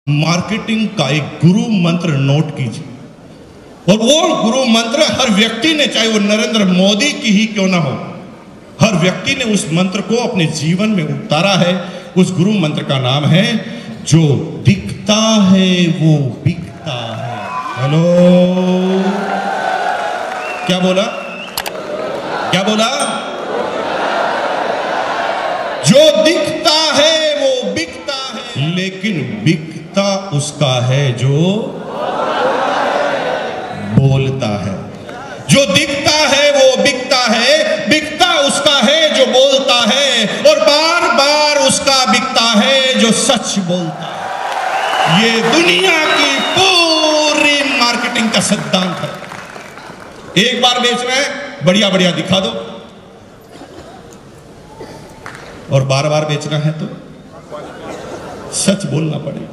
Marketing का एक गुरु मंत्र नोट कीजिए और वो गुरु मंत्र हर व्यक्ति ने, चाहे वो नरेंद्र मोदी की ही क्यों ना हो, हर व्यक्ति ने उस मंत्र को अपने जीवन में उतारा है। उस गुरु मंत्र का नाम है, जो दिखता है वो बिकता है। हेलो, क्या बोला? क्या बोला? जो दिखता है वो बिकता है, लेकिन बिकता उसका है जो बोलता है। जो दिखता है वो बिकता है, बिकता उसका है जो बोलता है, और बार बार उसका बिकता है जो सच बोलता है। ये दुनिया की पूरी मार्केटिंग का सिद्धांत है। एक बार बेच रहे हैं, बढ़िया बढ़िया दिखा दो, और बार बार बेचना है तो सच बोलना पड़ेगा।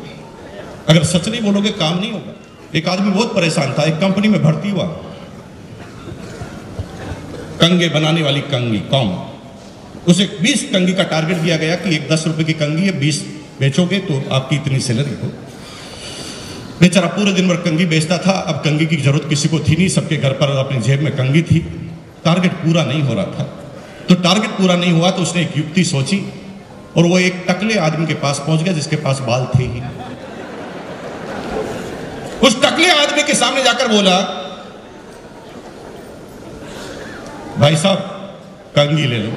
अगर सच नहीं बोलोगे काम नहीं होगा। एक आदमी बहुत परेशान था, एक कंपनी में भर्ती हुआ, कंगे बनाने वाली कंगी कॉम, उसे 20 कंगी का टारगेट दिया गया कि एक 10 रुपए की कंगी है, 20 बेचोगे तो आपकी इतनी सैलरी हो। बेचारा पूरे दिन भर कंगी बेचता था। अब कंगी की जरूरत किसी को थी नहीं, सबके घर पर अपनी जेब में कंगी थी। टारगेट पूरा नहीं हो रहा था, तो टारगेट पूरा नहीं हुआ तो उसने एक युक्ति सोची, और वो एक टकले आदमी के पास पहुंच गया जिसके पास बाल थे ही। उस टकले आदमी के सामने जाकर बोला, भाई साहब कंगी ले लो।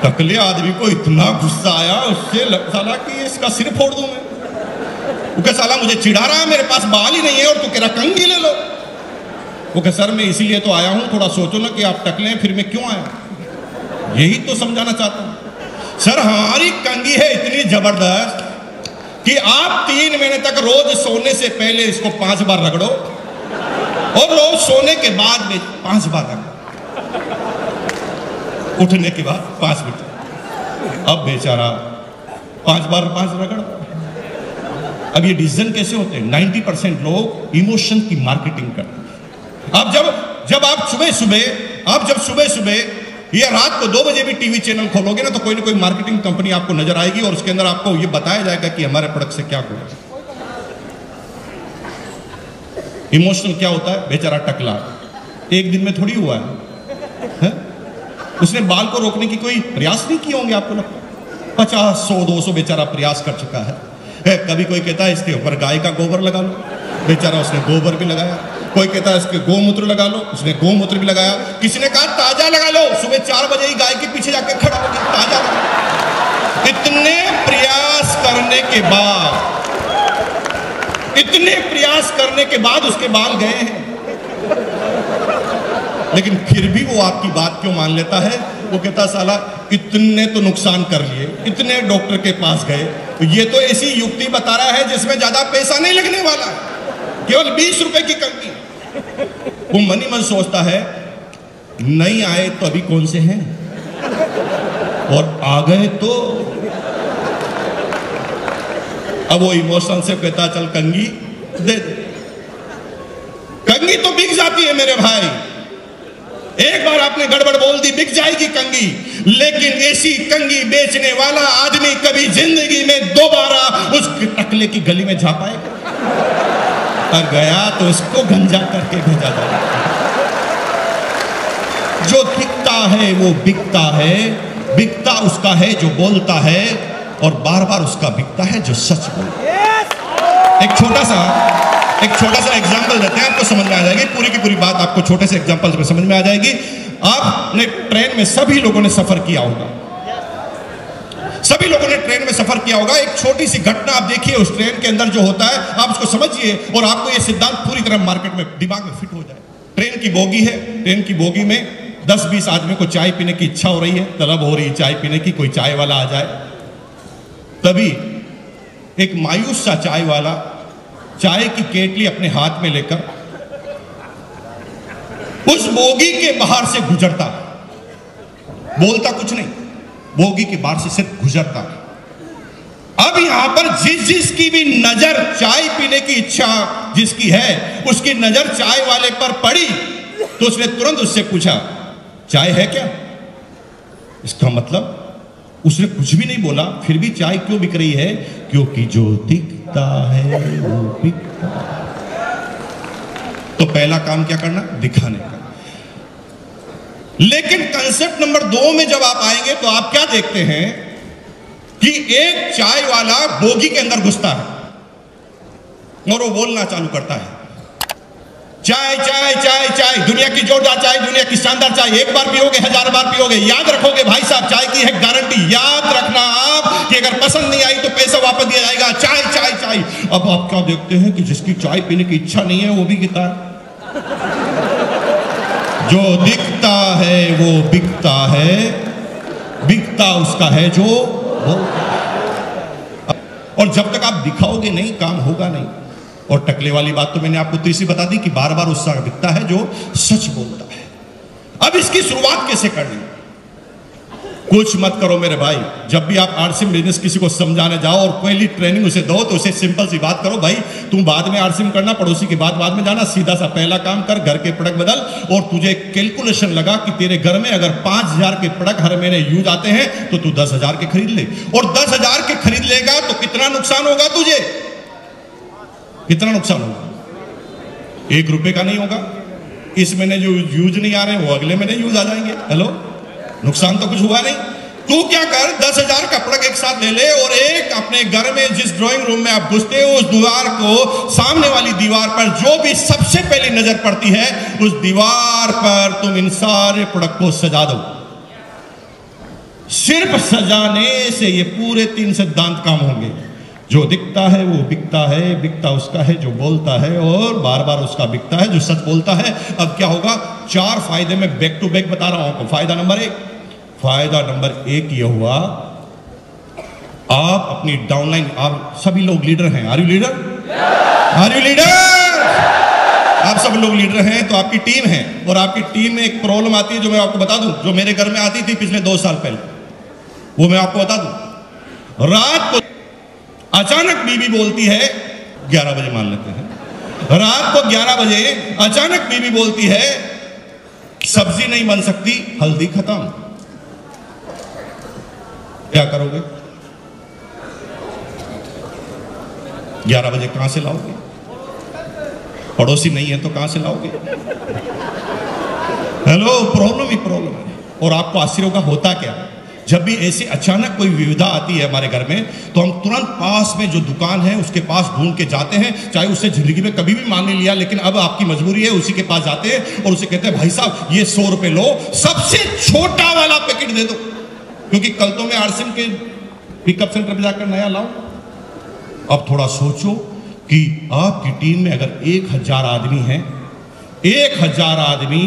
टकले आदमी को इतना गुस्सा आया, उससे साला कि इसका सिर फोड़ दूं मैं। वो कह, साला मुझे चिढ़ा रहा है, मेरे पास बाल ही नहीं है और तू कह रहा कंगी ले लो। वो कह, सर मैं इसीलिए तो आया हूं, थोड़ा सोचो ना कि आप टकले हैं, फिर मैं क्यों आया, यही तो समझाना चाहता हूं। सर हमारी कंगी है इतनी जबरदस्त कि आप 3 महीने तक रोज सोने से पहले इसको 5 बार रगड़ो, और रोज सोने के बाद में 5 बार रगड़ो, उठने के बाद 5 मिनट। अब बेचारा 5 बार 5 रगड़। अब ये डिसीजन कैसे होते हैं? 90% लोग इमोशन की मार्केटिंग करते हैं। अब जब आप सुबह सुबह या रात को 2 बजे भी टीवी चैनल खोलोगे ना, तो कोई ना कोई मार्केटिंग कंपनी आपको नजर आएगी, और उसके अंदर आपको ये बताया जाएगा कि हमारे प्रोडक्ट से क्या करो। इमोशनल क्या होता है? बेचारा टकला एक दिन में थोड़ी हुआ है? उसने बाल को रोकने की कोई प्रयास नहीं किए होंगे, आपको लगता है 50, 100, 200 बेचारा प्रयास कर चुका है। कभी कोई कहता है इसके ऊपर गाय का गोबर लगा लो, बेचारा उसने गोबर भी लगाया। कोई कहता है इसके गोमूत्र लगा लो, उसने गोमूत्र भी लगाया। किसी ने कहा ताजा लगा लो, सुबह 4 बजे ही गाय के पीछे जाके खड़ा हो गया, ताजा लगा। इतने प्रयास करने के बाद उसके बाल गए हैं, लेकिन फिर भी वो आपकी बात क्यों मान लेता है? वो कहता साला इतने तो नुकसान कर लिए, इतने डॉक्टर के पास गए, तो ये तो ऐसी युक्ति बता रहा है जिसमें ज्यादा पैसा नहीं लगने वाला है, केवल 20 रुपए की कंगी। वो मन ही मन सोचता है, नहीं आए तो अभी कौन से हैं, और आ गए तो। अब वो इमोशन से कहता चल कंगी दे दे। कंगी तो बिक जाती है मेरे भाई, एक बार आपने गड़बड़ बोल दी बिक जाएगी कंगी, लेकिन ऐसी कंगी बेचने वाला आदमी कभी जिंदगी में दोबारा उस टकले की गली में जा पाएगा? और गया तो उसको गंजा करके भेजा जाएगा। जो दिखता है वो बिकता है, बिकता उसका है जो बोलता है, और बार बार उसका बिकता है जो सच बोलता है। एक छोटा सा एग्जांपल देते हैं, आपको समझ में आ जाएगी पूरी की पूरी बात। आपको छोटे से एग्जांपल में समझ में आ जाएगी। आपने ट्रेन में सभी लोगों ने सफर किया होगा, सभी लोगों ने ट्रेन में सफर किया होगा। एक छोटी सी घटना आप देखिए उस ट्रेन के अंदर जो होता है, आप उसको समझिए, और आपको ये सिद्धांत पूरी तरह मार्केट में दिमाग में फिट हो जाए। ट्रेन की बोगी है, ट्रेन की बोगी में 10-20 आदमी को चाय पीने की इच्छा हो रही है, तलब हो रही है चाय पीने की, कोई चाय वाला आ जाए। तभी एक मायूस सा चाय वाला चाय की केटली अपने हाथ में लेकर उस बोगी के बाहर से गुजरता, बोलता कुछ नहीं, बोगी के बाहर से सिर्फ गुजरता। अब यहां पर जिसकी भी नजर चाय पीने की इच्छा जिसकी है, उसकी नजर चाय वाले पर पड़ी, तो उसने तुरंत उससे पूछा चाय है क्या? इसका मतलब उसने कुछ भी नहीं बोला, फिर भी चाय क्यों बिक रही है? क्योंकि जो दिखता बिकता है वो बिकता है। तो पहला काम क्या करना? दिखाने का। लेकिन कंसेप्ट नंबर 2 में जब आप आएंगे तो आप क्या देखते हैं कि एक चाय वाला बोगी के अंदर घुसता है और वो बोलना चालू करता है, चाय चाय चाय चाय, दुनिया की जोरदार चाय, दुनिया की शानदार चाय, एक बार पियोगे 1000 बार पियोगे। याद रखोगे भाई साहब, चाय की है गारंटी। याद रखना आप कि अगर पसंद नहीं आई तो पैसा वापस दिया जाएगा। चाय चाय चाय। अब आप क्या देखते हैं कि जिसकी चाय पीने की इच्छा नहीं है वो भी पीता है। जो दिखता है वो बिकता है, बिकता उसका है जो बोलता है। और जब तक आप दिखाओगे नहीं काम होगा नहीं। और टकले वाली बात तो मैंने आपको तीसरी बता दी कि बार बार उसका बिकता है जो सच बोलता है। अब इसकी शुरुआत कैसे करनी? कुछ मत करो मेरे भाई। जब भी आप आरसीएम बिजनेस किसी को समझाने जाओ और पहली ट्रेनिंग उसे दो तो उसे सिंपल सी बात करो, भाई तुम बाद में आरसीएम करना, पड़ोसी की बात बाद में जाना, सीधा सा पहला काम कर, घर के प्रोडक्ट बदल। और तुझे कैलकुलेशन लगा कि तेरे घर में अगर 5000 के प्रोडक्ट हर महीने यूज आते हैं तो तू 10,000 के खरीद ले। और 10,000 के खरीद लेगा तो कितना नुकसान होगा तुझे? कितना नुकसान होगा? 1 रुपए का नहीं होगा। इस महीने जो यूज नहीं आ रहे वो अगले महीने यूज आ जाएंगे। हेलो, नुकसान तो कुछ हुआ नहीं। तू क्या कर, 10,000 का प्रोडक्ट एक साथ ले ले और एक अपने घर में जिस ड्राइंग रूम में आप घुसते हो उस दीवार को, सामने वाली दीवार पर जो भी सबसे पहली नजर पड़ती है उस दीवार पर तुम इन सारे प्रोडक्ट को सजा दो। सिर्फ सजाने से ये पूरे 3 सिद्धांत काम होंगे। जो दिखता है वो बिकता है, बिकता उसका है जो बोलता है, और बार बार उसका बिकता है जो सच बोलता है। अब क्या होगा? 4 फायदे में बैक टू बैक बता रहा हूं आपको। फायदा नंबर 1 यह हुआ, आप अपनी डाउनलाइन, आप सभी लोग लीडर हैं। Are you leader? Are you leader? आप सब लोग लीडर हैं तो आपकी टीम है, और आपकी टीम में एक प्रॉब्लम आती है जो मैं आपको बता दूं, जो मेरे घर में आती थी पिछले 2 साल पहले, वो मैं आपको बता दूं। रात को अचानक बीवी बोलती है, 11 बजे मान लेते हैं, रात को 11 बजे अचानक बीवी बोलती है सब्जी नहीं बन सकती, हल्दी खत्म। क्या करोगे? 11 बजे कहां से लाओगे? पड़ोसी नहीं है तो कहां से लाओगे? हेलो, प्रॉब्लम ही प्रॉब्लम है। और आपको आश्चर्य होगा होता क्या? जब भी ऐसी अचानक कोई विविधा आती है हमारे घर में तो हम तुरंत पास में जो दुकान है उसके पास ढूंढ के जाते हैं, चाहे उससे जिंदगी में कभी भी मान नहीं लिया, लेकिन अब आपकी मजबूरी है, उसी के पास जाते हैं और उसे कहते हैं भाई साहब ये 100 रुपए लो, सबसे छोटा वाला पैकेट दे दो, क्योंकि कल तो मैं आरसीएम के पिकअप सेंटर पर जाकर नया लाऊं। अब थोड़ा सोचो कि आपकी टीम में अगर 1000 आदमी हैं, 1000 आदमी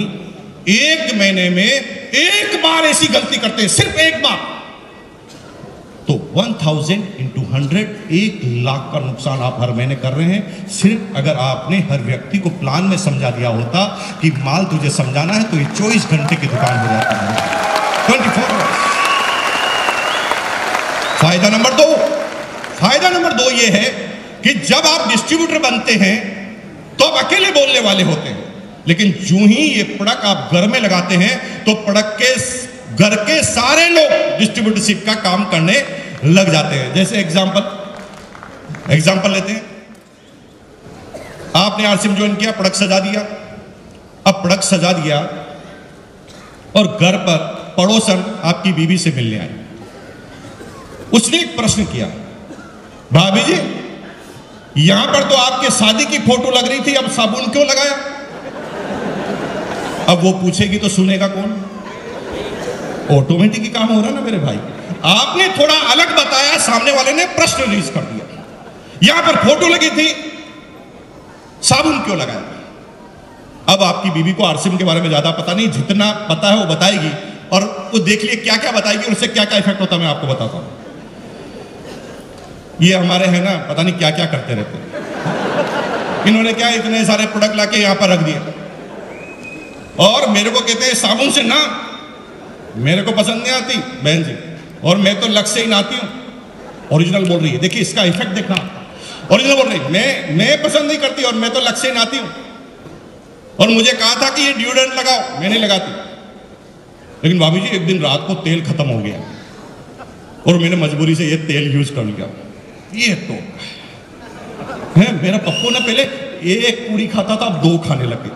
एक महीने में एक बार ऐसी गलती करते हैं, सिर्फ एक बार, तो 1000 into 100, 1 लाख का नुकसान आप हर महीने कर रहे हैं। सिर्फ अगर आपने हर व्यक्ति को प्लान में समझा दिया होता कि माल तुझे समझाना है तो ये 24 घंटे की दुकान हो जाता है, 24 आवर्स। फायदा नंबर 2 ये है कि जब आप डिस्ट्रीब्यूटर बनते हैं तो आप अकेले बोलने वाले होते हैं, लेकिन जो ही ये प्रोडक्ट आप घर में लगाते हैं तो प्रोडक्ट के घर के सारे लोग डिस्ट्रीब्यूटरशिप का काम करने लग जाते हैं। जैसे एग्जांपल लेते हैं, आपने आरसीएम ज्वाइन किया, प्रोडक्ट सजा दिया। अब प्रोडक्ट सजा दिया और घर पर पड़ोसन आपकी बीवी से मिलने आए। उसने एक प्रश्न किया, भाभी जी यहां पर तो आपके शादी की फोटो लग रही थी, अब साबुन क्यों लगाया? अब वो पूछेगी तो सुनेगा कौन? ऑटोमेटिक ही काम हो रहा ना मेरे भाई। आपने थोड़ा अलग बताया, सामने वाले ने प्रश्न रेज कर दिया, यहां पर फोटो लगी थी, साबुन क्यों लगाया? अब आपकी बीवी को आरसीएम के बारे में ज्यादा पता नहीं, जितना पता है वो बताएगी, और वो देख लिए क्या क्या बताएगी और उससे क्या क्या इफेक्ट होता है मैं आपको बताता हूं। ये हमारे हैं ना, पता नहीं क्या क्या करते रहते हैं। इन्होंने क्या इतने सारे प्रोडक्ट लाके यहां पर रख दिए और मेरे को कहते हैं साबुन से ना, मेरे को पसंद नहीं आती बहन जी, और मैं तो लक्ष्य ही नहाती हूं। ओरिजिनल बोल रही है, देखिए इसका इफेक्ट देखना। ओरिजिनल बोल रही है, मैं पसंद नहीं करती और मैं तो लक्ष्य ही नहाती हूं, और मुझे कहा था कि ये डिओड्रेंट लगाओ, मैं नहीं लगाती, लेकिन भाभी जी एक दिन रात को तेल खत्म हो गया और मैंने मजबूरी से ये तेल यूज कर लिया। ये तो है। मेरा पप्पू ना पहले एक पूरी खाता था, अब 2 खाने लगे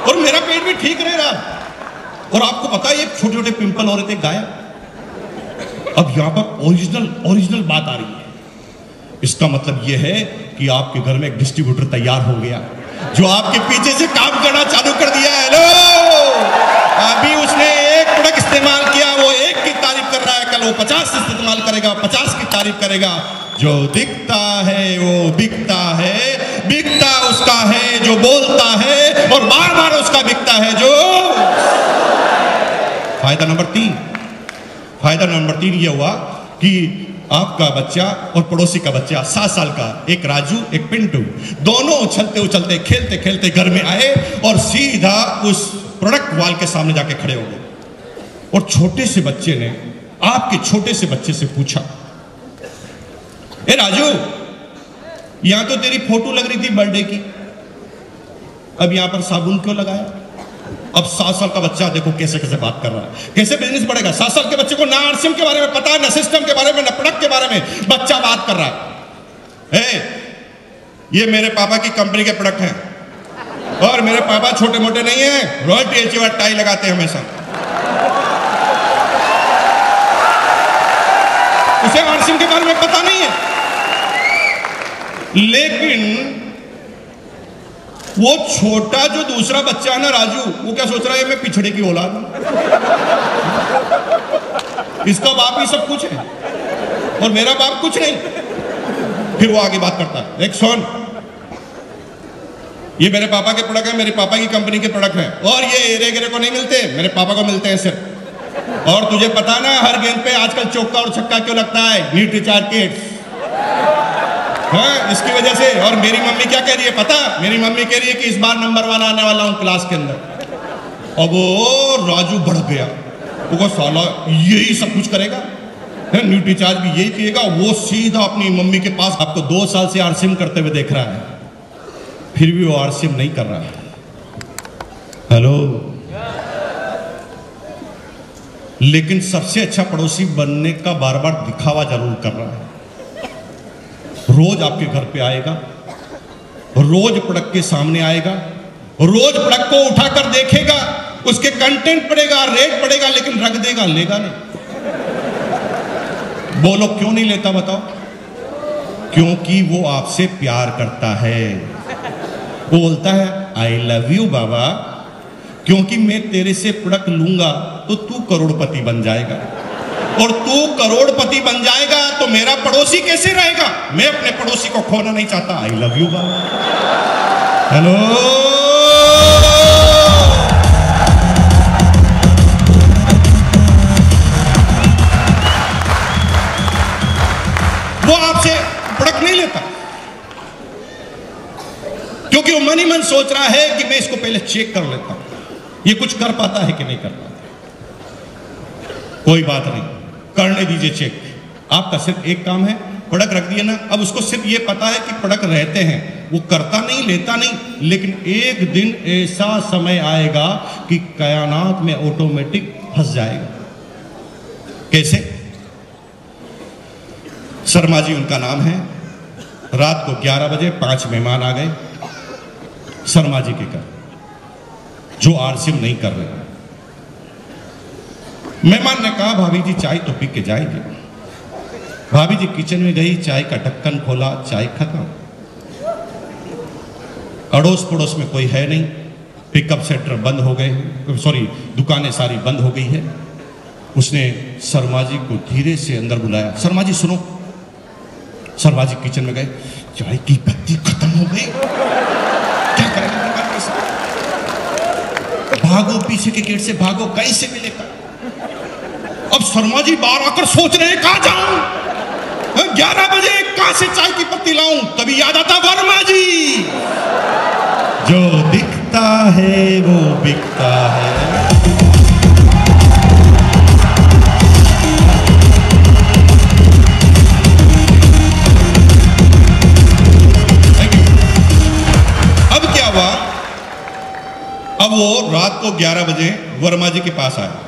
और मेरा पेट भी ठीक रह रहा। और आपको पता है ये छोटे छोटे पिंपल हो रहे थे गायब। अब यहां पर ओरिजिनल बात आ रही है। इसका मतलब यह है कि आपके घर में एक डिस्ट्रीब्यूटर तैयार हो गया जो आपके पीछे से काम करना चालू कर दिया। हेलो, अभी उसने एक प्रोडक्ट इस्तेमाल किया, वो 1 की तारीफ कर रहा है, कल वो 50 इस्तेमाल करेगा, 50 की तारीफ करेगा। जो दिखता है वो बिकता है, बिकता उसका है जो बोलता है, और बार बार उसका बिकता है जो। फायदा नंबर 3 यह हुआ कि आपका बच्चा और पड़ोसी का बच्चा 7 साल का, एक राजू एक पिंटू, दोनों उछलते उछलते खेलते खेलते घर में आए और सीधा उस प्रोडक्ट वॉल के सामने जाके खड़े हो गए। और छोटे से बच्चे ने आपके छोटे से बच्चे से पूछा, ए राजू, यहां तो तेरी फोटो लग रही थी बर्थडे की, अब यहां पर साबुन क्यों लगाया? अब 7 साल का बच्चा देखो कैसे कैसे बात कर रहा है, कैसे बिजनेस बढ़ेगा। 7 साल के बच्चे को ना आरसीएम के बारे में पता है, ना सिस्टम के बारे में, ना प्रोडक्ट के बारे में, बच्चा बात कर रहा है। ये मेरे पापा की कंपनी के प्रोडक्ट हैं और मेरे पापा छोटे मोटे नहीं है, रॉयल्टी एचीवर टाई लगाते हैं हमेशा। उसे आरसीएम के बारे में पता नहीं है, लेकिन वो छोटा जो दूसरा बच्चा है ना राजू, वो क्या सोच रहा है, मैं पिछड़े की औलाद हूं, इसका बाप ही सब कुछ है और मेरा बाप कुछ नहीं। फिर वो आगे बात करता है, देख सुन, ये मेरे पापा के प्रोडक्ट है, मेरे पापा की कंपनी के प्रोडक्ट है, और ये एरे गिरे को नहीं मिलते, मेरे पापा को मिलते हैं सिर्फ। और तुझे पता ना हर गेंद पे आजकल चौका और छक्का क्यों लगता है? न्यूट्री चार्ज किट्स, हाँ, इसकी वजह से। और मेरी मम्मी क्या कह रही है पता? मेरी मम्मी कह रही है कि इस बार नंबर 1 आने वाला हूं क्लास के अंदर। अब वो राजू भड़क गया, वो साला यही सब कुछ करेगा, न्यूट्री चार्ज भी यही पिएगा। वो सीधा अपनी मम्मी के पास, आपको 2 साल से आरसीएम करते हुए देख रहा है, फिर भी वो आरसीएम नहीं कर रहा है। हेलो, लेकिन सबसे अच्छा पड़ोसी बनने का बार बार दिखावा जरूर कर रहा है। रोज आपके घर पे आएगा, रोज प्रोडक्ट के सामने आएगा, रोज प्रोडक्ट को उठाकर देखेगा, उसके कंटेंट पड़ेगा, रेट पड़ेगा, लेकिन रख देगा, लेगा नहीं। बोलो क्यों नहीं लेता बताओ? क्योंकि वो आपसे प्यार करता है। वो बोलता है आई लव यू बाबा, क्योंकि मैं तेरे से प्रोडक्ट लूंगा तो तू करोड़पति बन जाएगा, और तू करोड़पति बन जाएगा तो मेरा पड़ोसी कैसे रहेगा? मैं अपने पड़ोसी को खोना नहीं चाहता। I love you Baba. Hello, वो आपसे प्रोडक्ट नहीं लेता क्योंकि वो मन ही मन सोच रहा है कि मैं इसको पहले चेक कर लेता हूं, ये कुछ कर पाता है कि नहीं कर पाता। कोई बात नहीं, करने दीजिए चेक। आपका सिर्फ एक काम है, प्रोडक्ट रख दिया ना, अब उसको सिर्फ ये पता है कि प्रोडक्ट रहते हैं, वो करता नहीं, लेता नहीं, लेकिन एक दिन ऐसा समय आएगा कि कायनात में ऑटोमेटिक फंस जाएगा। कैसे? शर्मा जी उनका नाम है। रात को 11 बजे 5 मेहमान आ गए शर्मा जी के घर, जो आरसीएम नहीं कर रहे। मेहमान ने कहा भाभी जी चाय तो पी के जाएंगे। भाभी जी किचन में गई, चाय का ढक्कन खोला, चाय खत्म। अड़ोस पड़ोस में कोई है नहीं, पिकअप सेंटर बंद हो गए, सॉरी दुकानें सारी बंद हो गई है। उसने शर्मा जी को धीरे से अंदर बुलाया, शर्मा जी सुनो। शर्मा जी किचन में गए, चाय की पत्ती खत्म हो गई, क्या करेंगे? भागो, पीछे के गेट से भागो, कैसे मिलेगा? अब शर्मा जी बाहर आकर सोच रहे हैं कहां जाऊं, 11 बजे कहां से चाय की पत्ती लाऊं? तभी याद आता वर्मा जी, जो दिखता है वो बिकता है। अब क्या हुआ? अब वो रात को 11 बजे वर्मा जी के पास आया।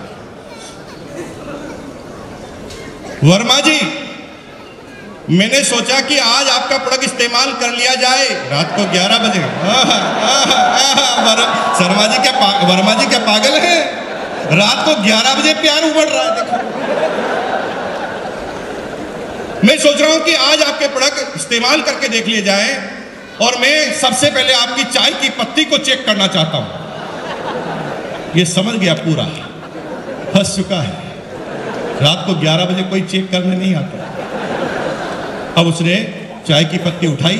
वर्मा जी मैंने सोचा कि आज आपका प्रोडक्ट इस्तेमाल कर लिया जाए। रात को 11 बजे वर्मा जी क्या पागल है? रात को 11 बजे प्यार उमड़ रहा है। देखो, मैं सोच रहा हूं कि आज आपके प्रोडक्ट इस्तेमाल करके देख लिए जाए, और मैं सबसे पहले आपकी चाय की पत्ती को चेक करना चाहता हूं। ये समझ गया, पूरा फंस चुका है। रात को 11 बजे कोई चेक करने नहीं आता। अब उसने चाय की पत्ती उठाई।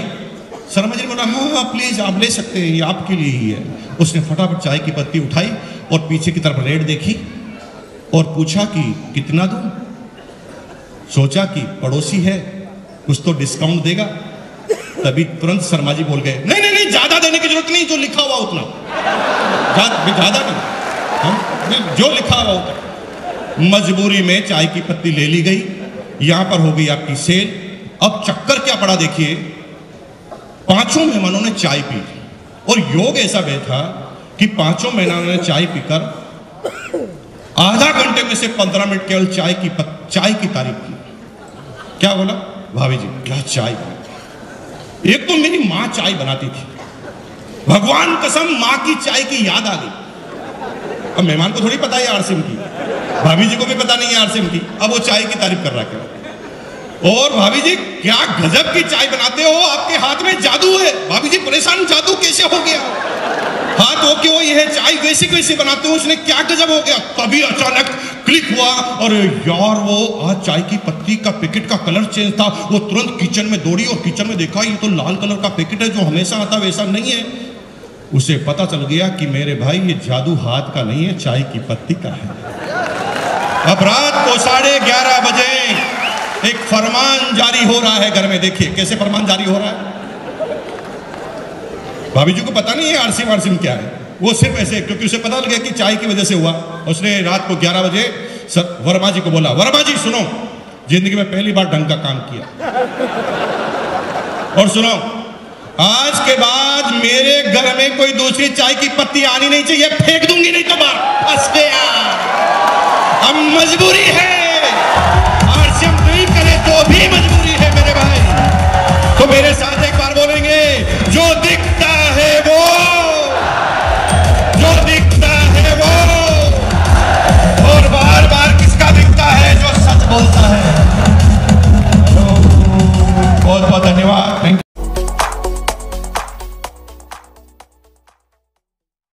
शर्मा जी ने बोला, हाँ प्लीज आप ले सकते हैं, ये आपके लिए ही है। उसने फटाफट चाय की पत्ती उठाई और पीछे की तरफ रेट देखी और पूछा कि कितना दूं। सोचा कि पड़ोसी है, कुछ तो डिस्काउंट देगा। तभी तुरंत शर्मा जी बोल गए, नहीं नहीं नहीं, ज्यादा देने की जरूरत नहीं, जो लिखा हुआ उतना, ज्यादा नहीं, जो लिखा हुआ उतना। मजबूरी में चाय की पत्ती ले ली गई। यहां पर हो गई आपकी सेल। अब चक्कर क्या पड़ा देखिए, पांचों मेहमानों ने चाय पी और योग ऐसा बैठा कि पांचों मेहमानों ने चाय पीकर आधा घंटे में से 15 मिनट केवल चाय की तारीफ की। क्या बोला, भाभी जी क्या चाय बनाती। एक तो मेरी मां चाय बनाती थी, भगवान कसम मां की चाय की याद आ गई। अब मेहमान को थोड़ी पता है आरसीएम की, भाभी जी को भी पता नहीं है आरसीएम की। अब वो चाय की तारीफ कर रहा है। और भाभी जी क्या गजब की चाय बनाते हो, आपके हाथ में जादू है। भाभी जी परेशान, जादू कैसे हो गया? हाथ हो के वो ये चाय वैसे कैसे बनाते हो, उसने क्या गजब हो गया? तभी अचानक क्लिक हुआ, और यार वो आज चाय की पत्ती का पैकेट का कलर चेंज था। वो तुरंत किचन में दौड़ी और किचन में देखा, ये तो लाल कलर का पैकेट है, जो हमेशा आता वैसा नहीं है। उसे पता चल गया कि मेरे भाई ये जादू हाथ का नहीं है, चाय की पत्ती का है। अब रात को 11:30 बजे एक फरमान जारी हो रहा है घर में। देखिए कैसे फरमान जारी हो रहा है। भाभी जी को पता नहीं है आरसीएम क्या है, वो सिर्फ ऐसे, क्योंकि उसे पता लग गया कि चाय की वजह से हुआ। उसने रात को 11 बजे वर्मा जी को बोला, वर्मा जी सुनो, जिंदगी में पहली बार ढंग का काम किया, और सुनो आज के बाद मेरे घर में कोई दूसरी चाय की पत्ती आनी नहीं चाहिए, फेंक दूंगी नहीं तो बाहर। फंस गया। अब मजबूरी है, आरसीएम नहीं करे तो भी मजबूरी है मेरे भाई। तो मेरे साथ एक